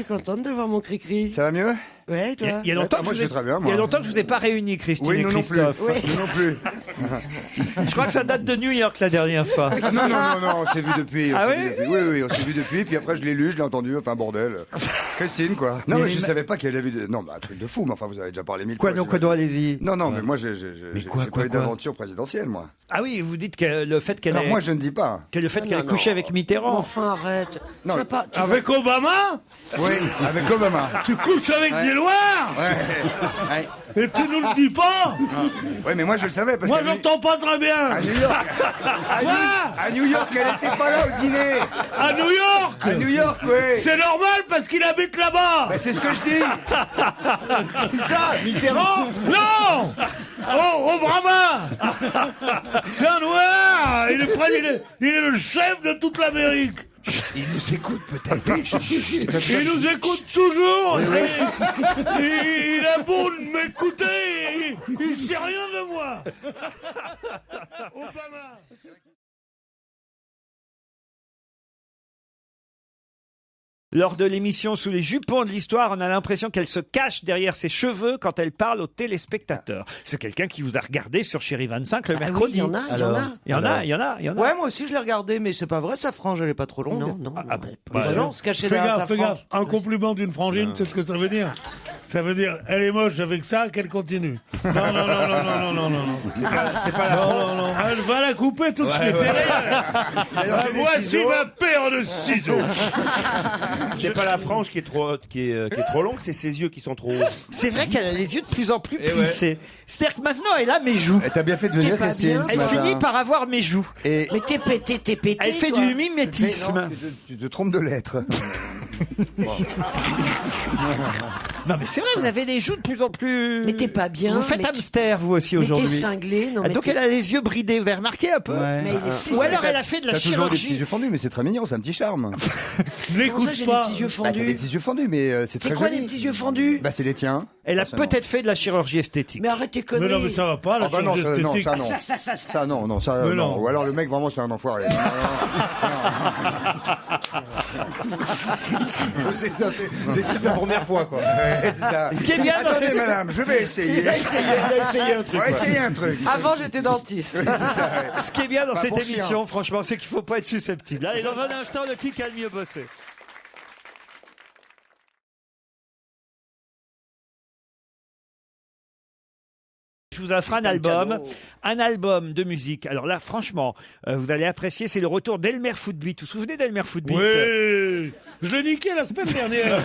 suis contente de voir mon cri-cri. Ça va mieux? Ouais, toi? Il y a longtemps que moi, je vous ai très bien, il y a longtemps que je vous ai pas réunis, Christine Oui, et nous non plus. Christophe. Nous non plus. Je crois que ça date de New York la dernière fois. Non, on s'est vu depuis. Ah s'est oui vu depuis. Oui, on s'est vu depuis. Puis après, je l'ai lu, je l'ai entendu. Enfin, bordel. Christine, quoi. Non, mais je savais pas qu'elle avait vu. Non, bah, un truc de fou. Mais enfin, vous avez déjà parlé mille Quoi fois. donc, allez-y. Non, mais moi, j'ai pas eu d'aventure présidentielle, moi. Ah oui, vous dites que le fait qu'elle Non, ait, moi, je ne dis pas. que le fait qu'elle ait couché avec Mitterrand. Enfin, arrête. Non, Tu vas pas- tu Avec Obama? Oui, avec Obama. Tu couches avec des Noirs? Ouais. Et tu nous le dis pas? Ouais, mais moi, je le savais. Parce Moi, qu'à j'entends pas très bien. à New York. À New York, elle était pas là au dîner. À New York? À New York, oui. C'est normal parce qu'il habite là-bas. Bah, c'est ce que je dis. Ça, Mitterrand. Non! Oh, Obama! C'est un noir! Il est le chef de toute l'Amérique! Il nous écoute peut-être. Il nous écoute toujours! Il a beau m'écouter! Il sait rien de moi! Obama! Lors de l'émission Sous les jupons de l'histoire, on a l'impression qu'elle se cache derrière ses cheveux quand elle parle aux téléspectateurs. C'est quelqu'un qui vous a regardé sur Chéri 25 le Ah oui, mercredi. il y en a, il y en a. Il y en a. Ouais, moi aussi je l'ai regardé, mais c'est pas vrai, sa frange elle est pas trop longue. Non. Bah non, se cacher Fais derrière sa gaffe, fais frange. gaffe. Un compliment d'une frangine, c'est ce que ça veut dire. Ça veut dire, elle est moche avec ça, qu'elle continue. Non. C'est pas la Non. Elle va la couper tout de suite. Voici ma paire de ciseaux. C'est pas la frange qui est trop longue, c'est ses yeux qui sont trop hauts. C'est vrai qu'elle a les yeux de plus en plus plissés. C'est-à-dire que maintenant, elle a mes joues. Et t'as bien fait de venir, T'es pas Christine, bien. ce Elle matin. finit par avoir mes joues. Et Mais t'es pété. Elle fait toi. du mimétisme. non, tu te trompes de lettres. Non mais c'est vrai, vous avez des joues de plus en plus... Mais t'es pas bien. Vous faites mais hamster, vous aussi, Mais t'es aujourd'hui. cinglé. Non, Ah, mais donc t'es- elle a les yeux bridés, vous avez remarqué un peu Ouais. Mais il est Ou alors elle a fait de la T'as toujours des petits chirurgie. yeux fendus, mais c'est très mignon, c'est un petit charme. Ne Comment ça, l'écoute j'ai des pas. petits yeux Bah, t'as des fendus? petits yeux fendus, mais c'est très C'est quoi joli. les petits yeux fendus? Bah, c'est les tiens. Elle a Forcément. peut-être fait de la chirurgie esthétique. Mais arrête tes Mais conneries. non, mais ça va pas, la Ah bah non, chirurgie ça, non, esthétique. ça non. Ça non, ça Mais non. non. Ou alors le mec vraiment c'est un enfoiré. C'est tout sa première fois quoi. Ouais, c'est ça. Ce qui est bien dans Attendez, cette... madame, je vais essayer. Il a essayé un On truc. va essayer un truc. Avant j'étais dentiste. Oui, c'est ça. Ouais. Ce qui est bien dans Pas cette pour chien. émission, franchement, c'est qu'il faut pas être susceptible. Allez, dans un instant, le qui a le mieux bossé. Je vous offre un album de musique. Alors là, franchement, vous allez apprécier, c'est le retour d'Elmer Footbeat. Vous vous souvenez d'Elmer Footbeat? Oui, je l'ai niqué la semaine dernière.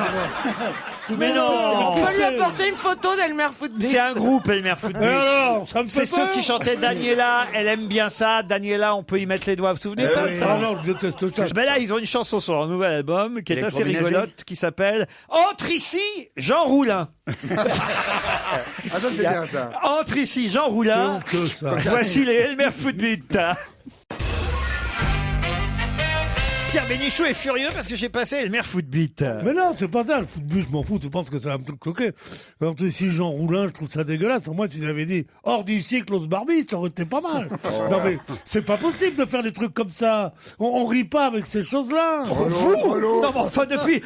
Mais non, On peut lui apporter une photo d'Elmer Footbeat. c'est un groupe, Elmer Et Footbeat. alors, ça me fait C'est peur. ceux qui chantaient Daniela, elle aime bien ça. Daniela, on peut y mettre les doigts. Vous vous souvenez pas de Ah ça? non, je déteste ça. Ben là, ils ont une chanson sur leur nouvel album qui est assez Électroménager. rigolote, qui s'appelle Entre ici, Jean Roulin. Ah ça c'est bien ça. Entre ici, Jean Roulin. C'est honteux, ça. Voici les Elmer Footbeat. Pierre Bénichou est furieux parce que j'ai passé Elmer Footbeat. Mais non, c'est pas ça, le football, je m'en fous, tu penses que ça va me cloquer. Quand ici Jean Roulin, je trouve ça dégueulasse. Moi, s'ils avaient dit hors d'ici, Klaus Barbie, ça aurait été pas mal. Non mais, c'est pas possible de faire des trucs comme ça. On rit pas avec ces choses-là. Vous Non mais enfin depuis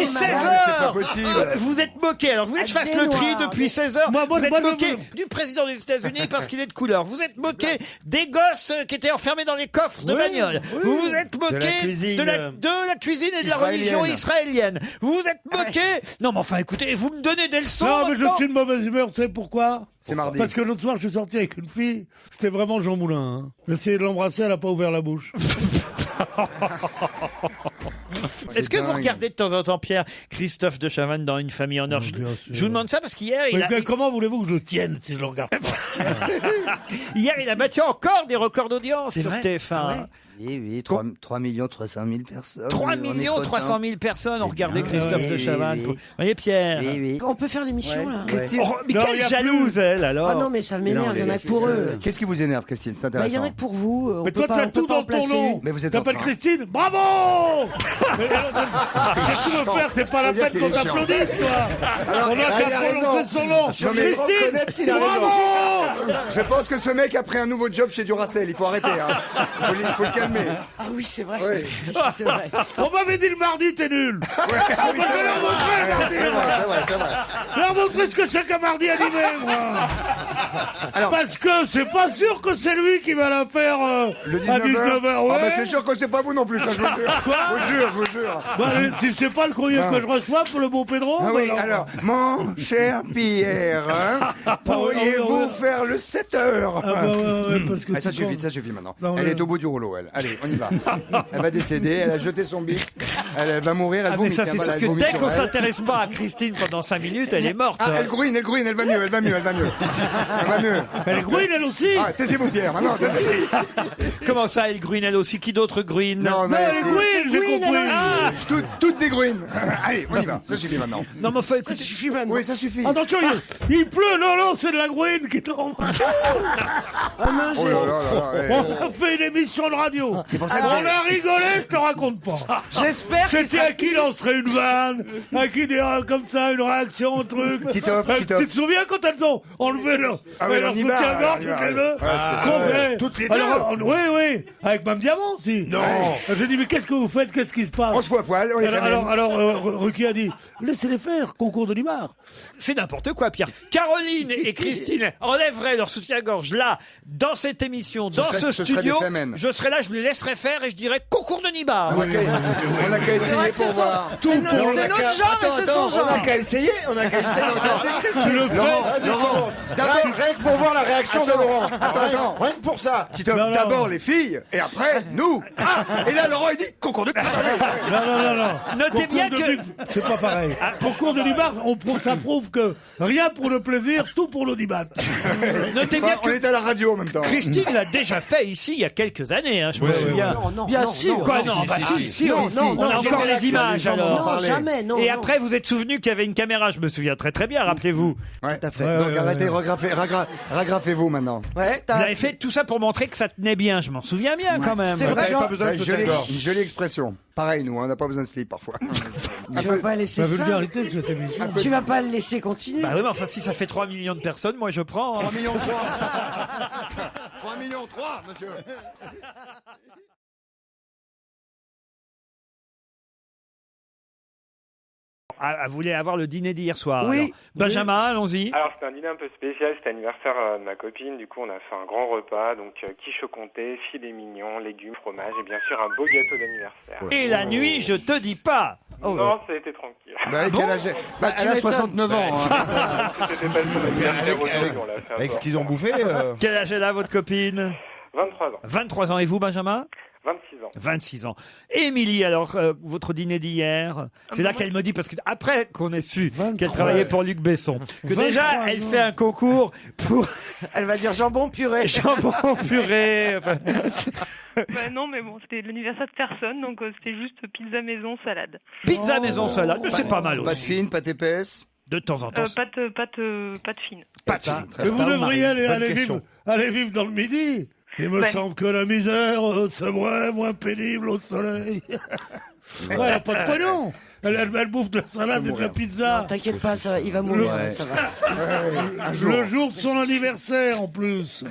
16 c'est pas heures possible. Vous êtes moqué. Alors vous voulez que je fasse le tri depuis 16 heures. Moi, Vous êtes moi, moqué moi, du président des États-Unis parce qu'il est de couleur. Vous êtes moqué des gosses qui étaient enfermés dans les coffres de Oui, bagnole. oui. Vous vous êtes moqué cuisine. de la cuisine et de la religion israélienne. Vous vous êtes moqué. Non mais enfin écoutez, vous me donnez des leçons. Non, mais je maintenant. suis de mauvaise humeur, vous savez pourquoi? C'est mardi. Parce que l'autre soir, je suis sorti avec une fille, c'était vraiment Jean Moulin. Hein. J'ai essayé de l'embrasser, elle a pas ouvert la bouche. Est-ce que vous dingue. regardez de temps en temps, Pierre, Christophe de Chavannes dans Une famille en or? Bien sûr. Je vous demande ça parce qu'hier, Mais comment voulez-vous que je tienne si je le regarde pas? hier, il a battu encore des records d'audience sur TF1. Oui, 3 300 000 personnes. 3 300 000 personnes ont regardé Christophe de Chavannes. Vous voyez, Pierre? Oui. On peut faire l'émission, là? Christine, Oh, mais Non, quelle y a jalouse, elle, alors. Ah non, mais ça m'énerve, il y en a que pour eux. qu'est-ce qui vous énerve Christine? C'est Bah, il y intéressant. en a que pour vous. On Mais peut toi, tu pas, as on peut tout pas en dans ton placer nom. une. Mais vous êtes en T'appelles train. Christine? Bravo! Mais qu'est-ce que tu veux faire? C'est pas la Faut dire peine qu'on qu'il est chiant. t'applaudisse, toi! On a qu'à il a prononcer raison. son nom! Non, mais Christine! reconnaître qu'il a Bravo! Je pense que ce mec a pris un nouveau job chez Duracell. Il faut arrêter. Hein. Il faut le calmer. Ah oui, c'est vrai. Oui. C'est vrai. On m'avait dit le mardi, t'es nul! Ah oui, c'est vrai. c'est vrai. Leur montrer ce que c'est qu'un mardi animé, moi. Parce que c'est pas sûr que c'est lui qui va la faire Le à 19h. 19h. Ouais. Ah bah c'est sûr que c'est pas vous non plus, ça, je vous le jure. Je vous jure. Bah, tu sais pas le courrier que je reçois pour le bon Pedro? Ah oui, alors, mon cher Pierre, pourriez-vous faire le 7h? Ah bah ouais, parce que ça tu suffit maintenant. Non, Elle mais- est au bout du rouleau, elle. Allez, on y va. Elle va décéder, elle a jeté son bic, elle va mourir, elle Ah, mais vomit. ça, tiens, c'est voilà, sûr elle que vomit dès sur qu'on elle. s'intéresse pas à Christine pendant 5 minutes, elle est morte. Ah, elle gruine, elle va mieux. Elle va mieux. Elle est gruine, elle aussi. Ah, taisez-vous, Pierre, maintenant, ça suffit. Comment ça, elle gruine elle aussi? Qui d'autre gruine? Non, mais Elle est gruine, j'ai compris. Ah, toutes des gruines. Allez, on y va, ça suffit maintenant. non, mais enfin, écoute, Oui, ça suffit. Attention, il pleut, non, c'est de la gruine qui tombe. Oh là là là là. On a fait une émission de radio. C'est pour ça que On j'ai- a rigolé, je te raconte pas. J'espère que C'était à qui lancerait une vanne, à qui dirait comme ça une réaction, un truc. Titoff. Tu te souviens quand elles ont enlevé leur on y va, soutien-gorge on y va, toutes les ouais. deux? Complet. Toutes les deux. Alors, oui, avec Mme Diamant aussi. Non. J'ai dit, mais qu'est-ce que vous faites? Qu'est-ce qui se passe? On se fout à poil, on est Alors, Ruquier a dit, laissez-les faire, concours de Limard. c'est n'importe quoi, Pierre. Caroline et Christine enlèveraient leur soutien-gorge là, dans cette émission, dans serait- ce ce serait studio. des fémènes. Je serais là, je les laisserais faire et je dirais concours de Nibar. On a qu'à essayer pour voir. Tout pour c'est notre genre et c'est son genre. On a qu'à essayer. Tu le fais. D'abord, rien que pour voir la réaction de Laurent. Attends. Rien que pour ça. Titoff, Non. d'abord les filles, et après, nous. Ah, et là, Laurent, il dit concours de... Non. Notez bien Concours que- de c'est pas pareil. Concours de Limard, ça prouve que rien pour le plaisir, tout pour l'audimat. Notez bien On que est à la radio en même temps. Christine l'a déjà fait ici il y a quelques années, hein, je me souviens. Bien sûr. Quoi, non, bah si, on a encore les images alors. Non, jamais, non. Et non. après, vous êtes souvenu qu'il y avait une caméra, je me souviens très très bien, rappelez-vous. Ouais, tout à fait. Ouais, Donc ouais, arrêtez, ragrafez-vous maintenant. Ouais, Vous avez fait tout ça pour montrer que ça tenait bien, je m'en souviens bien quand même. C'est vrai. Pas besoin de Une jolie expression. Pareil, nous, on n'a pas besoin de slip parfois. Tu vas pas laisser La ça. vulgarité de cette émission. Tu vas pas le laisser continuer. Bah oui, mais enfin, si ça fait 3 millions de personnes, moi je prends. 3 millions 3. 3 millions 3, monsieur. Ah, vous voulez avoir le dîner d'hier soir Oui. alors. Benjamin, allons-y. Alors c'était un dîner un peu spécial, c'était l'anniversaire de ma copine, du coup on a fait un grand repas, donc quiche au comté, filet mignon, légumes, fromage et bien sûr un beau gâteau d'anniversaire. Et la nuit, je te dis pas. Non, ça a été tranquille. Bah, quel âge est- Bah, elle a 69 ans. hein. C'était pas son anniversaire aujourd'hui, on l'a fait à Avec ce fort. qu'ils ont bouffé. Quel âge elle a, votre copine? 23 ans, 23 ans. Et vous, Benjamin? 26 ans. 26 ans. Et Émilie, alors, votre dîner d'hier, c'est là qu'elle me dit, parce que après qu'on ait su 23. qu'elle travaillait pour Luc Besson, que 23 déjà, elle ans. fait un concours pour Elle va dire jambon purée. jambon purée. Enfin, Bah non, mais bon, c'était l'anniversaire de personne, donc c'était juste pizza maison, salade. pizza maison salade, mais c'est pas mal Pâte aussi. fine, pâte épaisse. De temps en temps. Pâte fine. Pâte fine. Mais vous devriez aller question. vivre dans le Midi. Il me semble que la misère, c'est moins pénible au soleil. Ouais, elle a pas de pognon. Elle bouffe de la salade et de la pizza. T'inquiète pas, ça va, il va mourir. Ouais. Ça va. Le jour de son anniversaire, en plus.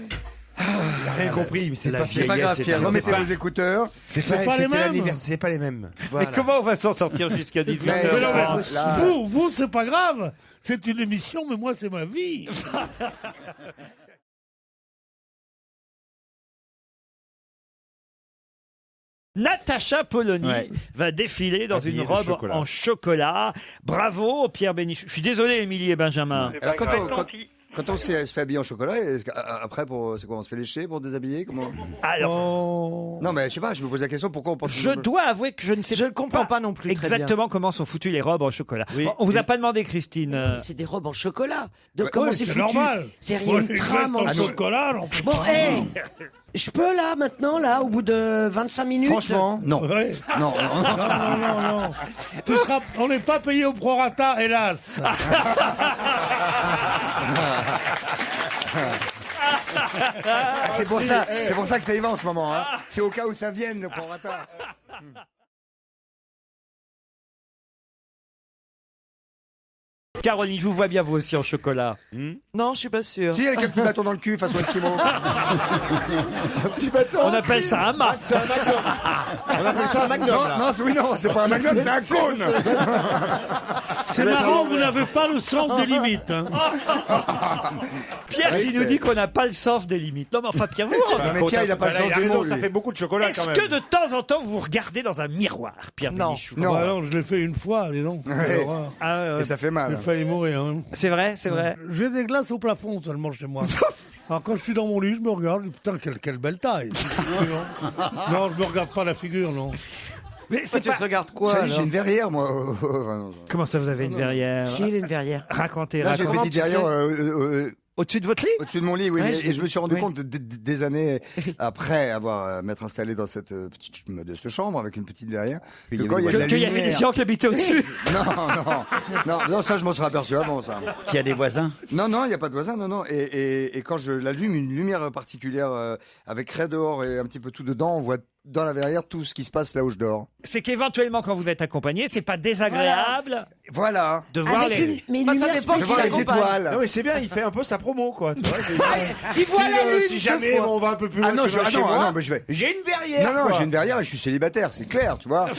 Il a rien compris, mais c'est la C'est pas grave, Pierre, remettez vos écouteurs. C'est pas les c'était mêmes. l'anniversaire, c'est pas les mêmes. Mais comment on va s'en sortir jusqu'à 18h? Mais non, mais Là. vous, c'est pas grave. C'est une émission, mais moi, c'est ma vie. Natacha Polony Ouais. va défiler dans Habillée une de robe chocolat. en chocolat. Bravo, Pierre Bénichou. Je suis désolé, Émilie et Benjamin. C'est Alors, pas quand grave. on- Tant pis. Quand on se fait habiller en chocolat, après, c'est quoi? On se fait lécher pour déshabiller? Comment? Alors, Oh. Non, mais je sais pas, je me pose la question pourquoi on porte je dois avouer que je ne sais Je ne comprends pas non plus très bien. exactement comment sont foutues les robes en chocolat. Oui. Bon, on vous a pas demandé, Christine. C'est des robes en chocolat. De Ouais, comment Ouais, c'est c'est foutu? normal. C'est rien une trame en en dessous. chocolat. non. Bon, hé, je peux là, maintenant, là, au bout de 25 minutes? Franchement, non. Ouais. Non, non, non. Non. On n'est pas payé au prorata, hélas. C'est pour ça que ça y va en ce moment. Hein. C'est au cas où ça vienne, le prorata. Caroline, je vous vois bien vous aussi en chocolat. Non, je suis pas sûre. Si, avec un petit bâton dans le cul, façon Esquimau. On appelle ça un mât. C'est un magnum. On appelle ça un magnum. Non, là. non, oui, non, c'est pas un magnum, c'est un cône. C'est marrant, vous n'avez pas le sens des limites. Hein. Pierre qui nous dit qu'on n'a pas le sens des limites. Non mais enfin Pierre, vous vous rendez Non, mais compte, Pierre, hein. il a pas le sens des mots. Ça lui. fait beaucoup de chocolat quand Est-ce même. que de temps en temps vous vous regardez dans un miroir, Pierre Non. Bénichou? Non. Bah alors, je l'ai fait une fois, dis donc. Ouais. Alors, Ah, Et ça fait mal. j'ai failli mourir. Hein. c'est vrai, c'est vrai. J'ai des glaces au plafond seulement chez moi. Alors quand je suis dans mon lit, je me regarde, je dis, putain, quelle belle taille. Non, je me regarde pas la figure, non. Mais c'est Tu pas... te regardes Vous quoi savez, alors j'ai une verrière, moi. Enfin, non. Comment ça, vous avez une verrière? Si, il a une verrière. Racontez, Là, j'ai une racontez. petite verrière Au-dessus de votre lit? au-dessus de mon lit, oui. Ouais, et je me suis rendu oui. compte des années après m'être installé dans cette petite modeste chambre avec une petite verrière, que quand il y a de la Qu'il y avait des lumière... gens qui habitaient au-dessus? Non, ça je m'en serais aperçu avant, ça. Qui a des voisins. Non, il n'y a pas de voisin, non. Et quand je l'allume, une lumière particulière avec raie dehors et un petit peu tout dedans, on voit dans la verrière tout ce qui se passe là où je dors. C'est qu'éventuellement, quand vous êtes accompagné, c'est pas désagréable Voilà. de voir Avec les... mais une Bah, ça lumière dépend Je vois les accompagne. étoiles. Non mais c'est bien, il fait un peu sa promo quoi. Tu vois, Il voit la lune. si jamais deux fois. on va un peu plus loin Ah non, que chez moi, non, mais je vais. j'ai une verrière. Non, quoi. j'ai une verrière et je suis célibataire, c'est clair, tu vois.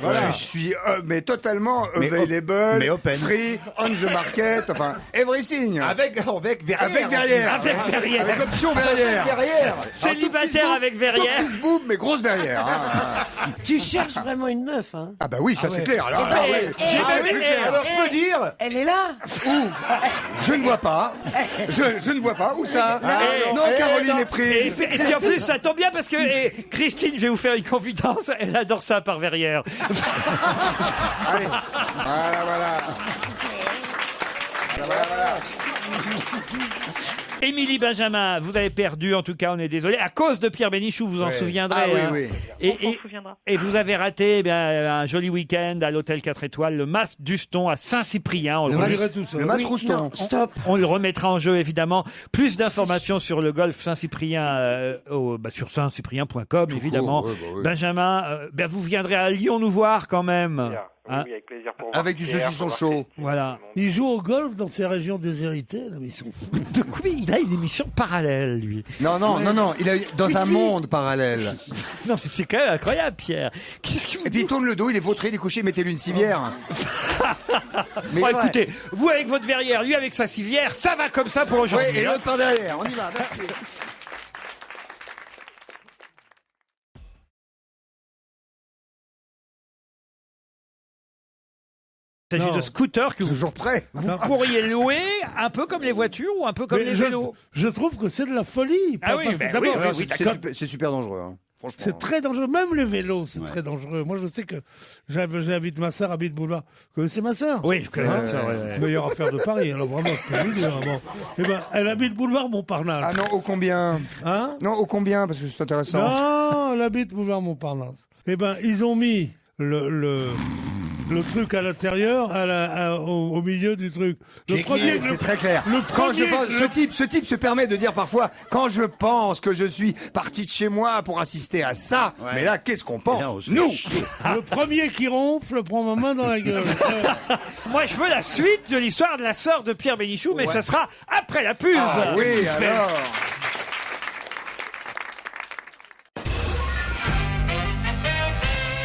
voilà. Je suis mais totalement Mais available, mais open. free, on the market, enfin everything. Avec verrière. Avec verrière. Avec verrière. Avec option verrière. verrière. Célibataire avec verrière. Petit boob, mais grosse verrière. Hein. Tu cherches vraiment une meuf, hein. Ah bah oui, ça c'est clair. Alors, Eh, oui. j'ai Ah, même- oui, clair. Alors je peux dire. Elle est là. Je ne vois pas. Je ne vois pas. Où ça Eh, non, Caroline est Et, prise. et puis en plus, ça tombe bien parce que Christine, je vais vous faire une confidence, elle adore ça par verrière. Allez. Voilà. Émilie Benjamin, vous avez perdu, en tout cas, on est désolé. À cause de Pierre Bénichou, vous en souviendrez. Ah oui, hein. oui. Et, On et- s'en souviendra. et vous avez raté un joli week-end à l'hôtel 4 étoiles, le Mas d'Uston à Saint-Cyprien. On, On dirait tout ça. Le masque Rouston. Stop. on le remettra en jeu, évidemment. Plus d'informations sur le golf Saint-Cyprien sur saintcyprien.com, évidemment. ouais, bah oui. Benjamin, vous viendrez à Lyon nous voir quand même. Bien. Hein? Oui, avec plaisir pour Avec voir du Pierre, saucisson pour voir chaud. Christine, Voilà. tout le monde. Il joue au golf dans ces régions déshéritées, là, mais ils sont fous. De quoi il a une émission parallèle, lui. Non, il est dans un monde parallèle. Non, mais c'est quand même incroyable, Pierre. Qu'est-ce que vous... Et puis il tourne le dos, il est vautré, il est couché, mettez-lui une civière. Mais Oh, écoutez, vous avec votre verrière, lui avec sa civière, ça va comme ça pour aujourd'hui. ouais, et hein. l'autre par derrière, on y va, merci. Il s'agit Non. de scooters que vous Toujours prêt. pourriez louer un peu comme les voitures ou un peu comme Mais les vélos. je trouve que c'est de la folie. Ah oui, Parce que ben d'abord, oui, oui, C'est super dangereux, hein. Franchement. c'est très dangereux. Même les vélos, c'est très dangereux. Moi, je sais que j'habite ma sœur, habite Boulevard. Vous connaissez ma sœur? Oui, je connais Hein ça. Ouais. Meilleure affaire de Paris. Alors vraiment, c'est pas dire. Bon. Eh ben, elle habite Boulevard Montparnasse. Ah non, au combien? Hein? Non, au combien? Parce que c'est intéressant. Non, elle habite Boulevard Montparnasse. Eh ben, ils ont mis le truc à l'intérieur, au milieu du truc. C'est très clair. le Quand je premier- pense, ce type se permet de dire parfois, quand je pense que je suis parti de chez moi pour assister à ça, mais là, qu'est-ce qu'on pense? Nous! le premier qui ronfle prend ma main dans la gueule. Moi, je veux la suite de l'histoire de la sœur de Pierre Bénichou, mais ce sera après la pub. Ah oui, alors.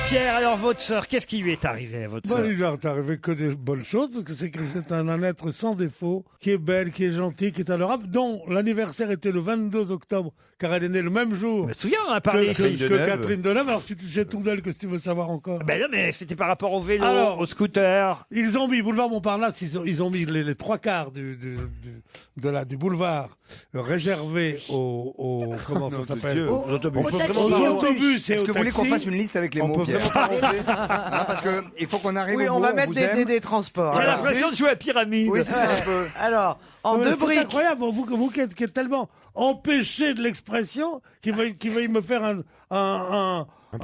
Pierre, alors votre sœur, qu'est-ce qui lui est arrivé à votre Bah, sœur? il leur est arrivé que des bonnes choses, parce que c'est un être sans défaut, qui est belle, qui est gentil, qui est adorable, dont l'anniversaire était le 22 octobre, car elle est née le même jour Je me souviens, on a que, parlé que- ici. que Catherine Deneuve. Alors, si tu sais tout d'elle, que tu veux savoir encore? Ben non, mais c'était par rapport au vélo, Alors- au scooter. Ils ont mis Boulevard Montparnasse, ils ont mis les trois quarts du boulevard réservés aux comment ça s'appelle? Aux Aux taxis. autobus et Est-ce aux que vous voulez qu'on taxis. fasse une liste avec les On mots, peut Pierre? Hein, parce que il faut qu'on arrive Oui, au on bout, va mettre vous des aime. transports. J'ai Voilà. l'impression de jouer à pyramide. Oui, c'est ça un peu. Alors, en Ouais, deux c'est briques. incroyable, vous qui êtes tellement empêché de l'expression, qui veuille me faire un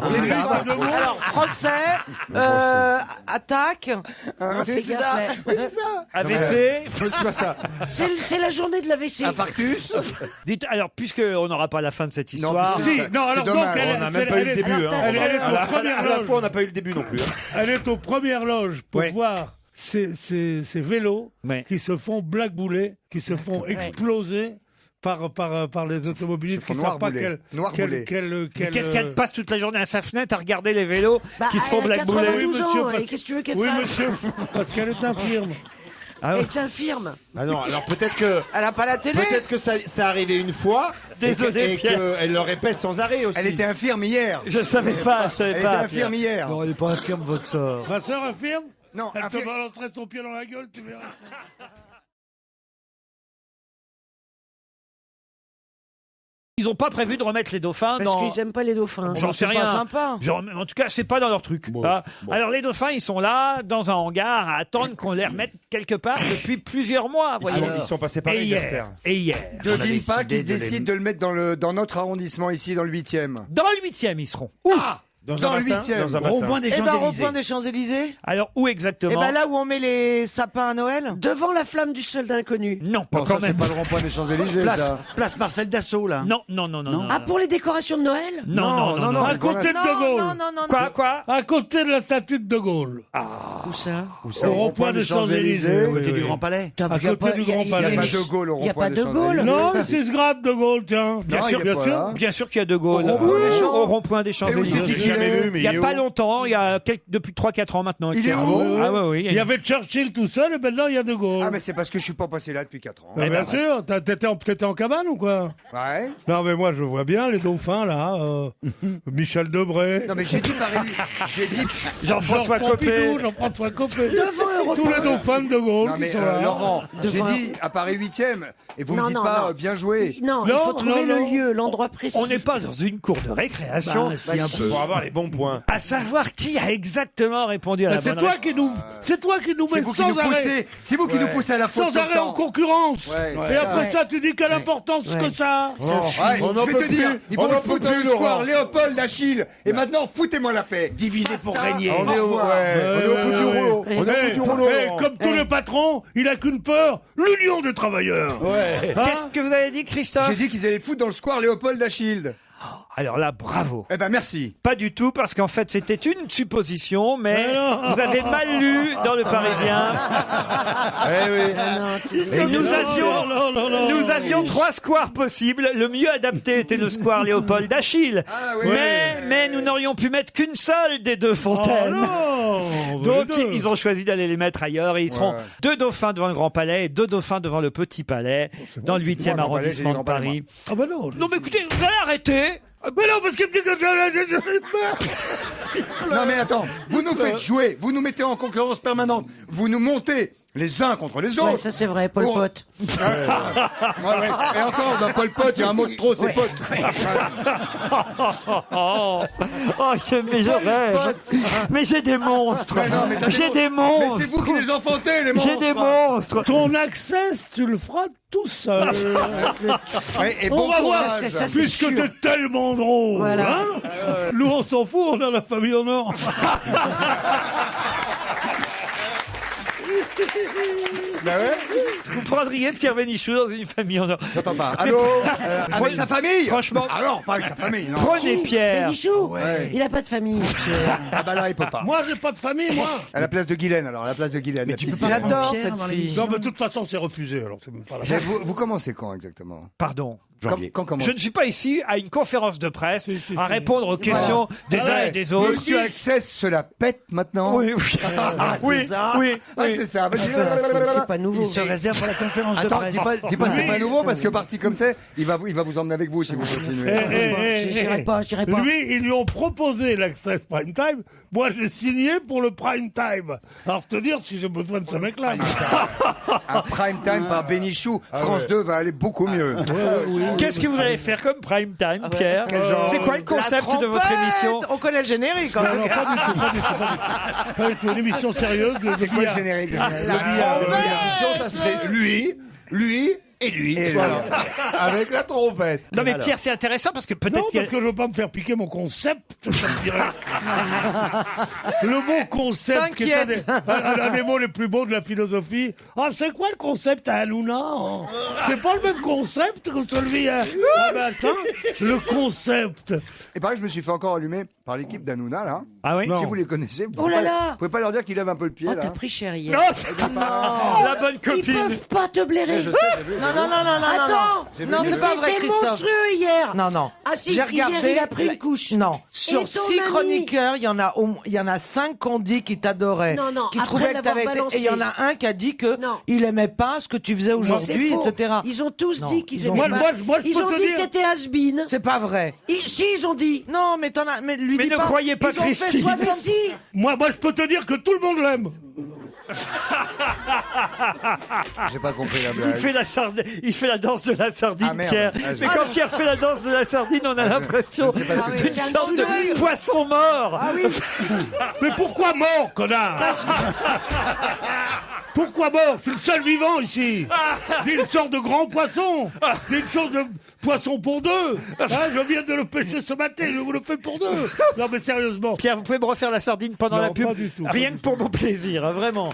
C'est ça. livre de mots. Alors, procès, attaque. C'est ça. Oui, c'est ça. AVC. C'est pas ça. C'est la journée de la WC. Infarctus. Dites, alors, puisqu'on n'aura pas la fin de cette histoire. puis Si, c'est non, alors donc, dommage. On n'a même pas eu le début. hein. elle est À la- aux premières à la loges. fois, on n'a pas eu le début non plus. hein. Elle est aux premières loges pour Ouais. voir ces vélos Ouais. qui se font blackbouler, qui se font exploser par les automobilistes Se qui font savent pas noirboulé. Noirboulé. Qu'est-ce qu'elle passe toute la journée à sa fenêtre à regarder les vélos qui se font elle a blackbouler? 92 ans, parce- et qu'est-ce que tu veux qu'elle Oui, fasse? monsieur, parce qu'elle est infirme. Elle est infirme. Ah non, alors peut-être que. Elle a pas la télé. Peut-être que ça arrivé une fois. Désolé, Et Pierre. qu'elle le répète sans arrêt aussi. Elle était infirme hier. Je savais pas, je savais Elle pas. était infirme hier. elle est pas infirme, votre sœur. Ma sœur infirme, Non, elle te infirme. balancerait son pied dans la gueule, tu verras. Ils ont pas prévu de remettre les dauphins Parce dans. qu'ils aiment pas les dauphins. J'en sais C'est pas rien. sympa. En tout cas, c'est pas dans leur truc. Ah. Alors les dauphins, ils sont là, dans un hangar, à attendre qu'on les remette quelque part depuis plusieurs mois. Voyez. Ils sont passés par Et là, hier. j'espère. Et hier. Devine pas qu'ils de les- décident de le mettre dans notre arrondissement ici, dans le 8e. Dans le 8e, ils seront. Où Dans Dans un le bassin, 8e. dans un bassin. Rond-point des Et ben Champs-Élysées. rond-point des Champs-Élysées. Alors, où exactement Et ben là où on met les sapins à Noël. Devant la flamme du soldat inconnu. Non, pas Non, quand ça, c'est même. pas le rond-point des Champs-Élysées, ça. Place Marcel Dassault, là. Non, non, non, non. Ah, pour les décorations de Noël? Non. À côté de De Gaulle. Non. Quoi À côté de la statue de De Gaulle. Où ça? Où ça, Au rond-point des Champs-Élysées. À côté du Grand Palais. Putain, À y a côté du Grand Il Palais. n'y a pas de Gaulle au Y a rond-point pas des de Gaulle. Champs-Élysées. Non, c'est ce grade De Gaulle, tiens. Bien Non, sûr, il est bien pas sûr. là. Bien sûr qu'il y a De Gaulle. Au rond-point des Champs- Au rond-point des Et où Champs-Élysées. c'est qu'il Jamais est vu, mais Il y a il est pas où longtemps, depuis 3-4 ans maintenant. Il est Ah, où ah ouais, oui. Il y avait Churchill tout seul et maintenant il y a De Gaulle. Ah, mais c'est parce que je suis pas passé là depuis 4 ans. Bien sûr, t'étais en cabane ou quoi? Ouais. Non mais moi je vois bien les dauphins là, Michel Debré, Non, mais j'ai dit pareil. J'ai dit. Jean-François Copé. Jean-François Copé, Devant Europe tous les dauphins de De Gaulle Non, mais qui sont là. Laurent, j'ai Devant- dit à Paris 8e. Et vous me Non, dites non, pas non. bien joué. Non, il Non, faut trouver non, le non. lieu, l'endroit précis. On n'est pas dans une cour de récréation. Pour avoir les bons points. À savoir qui a exactement répondu à la C'est bonne toi réponse. c'est toi qui nous C'est mets vous qui nous sans arrêt, poussez. C'est vous qui nous poussez à la faute. sans tout le arrêt en temps. concurrence. Ouais, Et c'est après ça. ça, tu dis quelle importance que ça a. Ouais, On en je peut vais te dire, plus. il On faut en me peut foutre dans plus, le square Laurent. Léopold d'Achille. Et maintenant, foutez-moi la paix. Divisé pour régner. On est au bout du rouleau. On est au bout du rouleau. Laurent. Comme tous les patrons, il a qu'une peur, l'union des travailleurs. Ouais. Qu'est-ce que vous avez dit, Christophe? J'ai dit qu'ils allaient foutre dans le square Léopold d'Achille. Alors là, bravo. Eh ben, merci. Pas du tout, parce qu'en fait, c'était une supposition, mais Mais non. vous avez mal lu dans Le Parisien. Eh oui. Et Non. nous avions 3 squares possibles. Le mieux adapté était le square Léopold d'Achille. Mais nous n'aurions pu mettre qu'une seule des deux Oh fontaines. non. Donc, ils ont choisi d'aller les mettre ailleurs et ils seront 2 dauphins devant le Grand Palais et 2 dauphins devant le Petit Palais, dans le 8e Moi, Grand Palais, j'ai dit arrondissement de Grand Palais, Paris. Ah bah non. Non, mais écoutez, vous allez arrêter. Mais non, parce qu'il me dit que Non, mais attends. Vous nous faites jouer. Vous nous mettez en concurrence permanente. Vous nous montez les uns contre les Ouais, autres. ça c'est vrai, Pol Pour- Pot. Ouais. Et encore, dans Pol Pot, il y a un mot de trop, c'est pote. Mais je rêve. Mais j'ai des monstres. Mais non, mais t'as J'ai des Mais monstres. c'est vous qui les enfantez, les monstres. J'ai des monstres. ton access, tu le feras tout seul. Ouais, et On bon va voir, courage. ça, c'est puisque sûr. t'es tellement drôle. Voilà. Hein nous, on s'en fout, on a la famille en or. Bah ouais. Vous prendriez Pierre Bénichou dans une famille en or. J'entends pas. Allô avec sa famille. Franchement. Ah non, pas avec sa famille. Non. Prenez Pierre. Bénichou, il a pas de famille. monsieur. Ah bah là, il peut pas. Moi, j'ai pas de famille, moi. À la place de Guylaine, alors, à la place de Guylaine. Mais tu peux J'adore cette fille. Non, mais de toute façon, c'est refusé, alors c'est même pas la peine. vous commencez quand exactement Pardon. Quand commence Je ne suis pas ici à une conférence de presse à répondre aux questions des uns et des autres. Monsieur Access se la pète maintenant. Oui, oui. Oui, ça oui, Ah, oui. c'est ça. Vas-y, C'est pas nouveau. Il se réserve pour la conférence de Attends, presse. dis pas c'est pas nouveau parce que parti comme ça, il va vous emmener avec vous si vous continuez. J'irai pas. Lui, ils lui ont proposé l'Access Prime Time. Moi, j'ai signé pour le Prime Time. Alors, te dire si j'ai besoin de ce mec-là. Un prime time par Bénichou, France 2 va aller beaucoup mieux. Qu'est-ce que vous allez faire comme prime time, Pierre C'est quoi le concept La de votre trompette. émission On connaît le générique en Non, tout non, cas. pas du tout. Pas du tout. Une émission sérieuse. C'est quoi le générique L'émission, ça serait lui et lui. Et Voilà. Avec la trompette. Non mais Pierre, c'est intéressant parce que Non, peut-être qu'il y a... parce que je veux pas me faire piquer mon concept, ça me dirait. Le mot concept, qui est un des mots les plus beaux de la philosophie. Ah, c'est quoi le concept à Hanouna? C'est pas le même concept que celui à Matin. Le concept. Et pareil, je me suis fait encore allumer par l'équipe d'Hanouna, là. Ah oui. Si vous les connaissez, vous Oh pouvez là pas- là. vous pouvez pas leur dire qu'ils lèvent un peu le pied Oh, là. t'as pris cher hier. Non, la bonne Ils copine. peuvent pas te blairer. Je sais, j'ai vu. Non, non, non, non, non, Attends. non. Non, c'est pas vrai, C'était Christophe. monstrueux hier. Non, non. Ah si, J'ai regardé. hier, il a pris une couche. Non. Sur Et ton 6 ami chroniqueurs, il y en a 5 qui ont dit qu'ils t'adoraient. Non, non, Qui après trouvaient que l'avoir t'avais été. balancé. Et il y en a un qui a dit que Non. il aimait pas ce que tu faisais aujourd'hui, C'est faux. etc. Ils ont tous Non, dit qu'ils ils ont- aimaient Moi, pas. moi, je Ils peux ont te dit dire- que t'étais has-been. C'est pas vrai. Si, ils ont dit. Non, mais t'en as. Mais lui Mais dis ne pas. croyez pas Ils ont fait Christine. 60. Mais si. Moi, je peux te dire que tout le monde l'aime. J'ai pas compris la Il blague. fait il fait la danse de la sardine, Ah, merde. Pierre. Ah, je- Mais quand Pierre fait la danse de la sardine, on a l'impression je ne sais pas ce que que c'est c'est. une sorte de C'est un poisson mort. Ah oui. Mais pourquoi mort, connard Pourquoi mort Je suis le seul vivant ici. C'est une sorte de grand poisson. C'est une sorte de poisson pour deux. Hein, je viens de le pêcher ce matin, je vous le fais pour deux. Non mais sérieusement. Pierre, vous pouvez me refaire la sardine pendant Non, la pub? pas du tout. Rien que pour mon plaisir, hein, vraiment.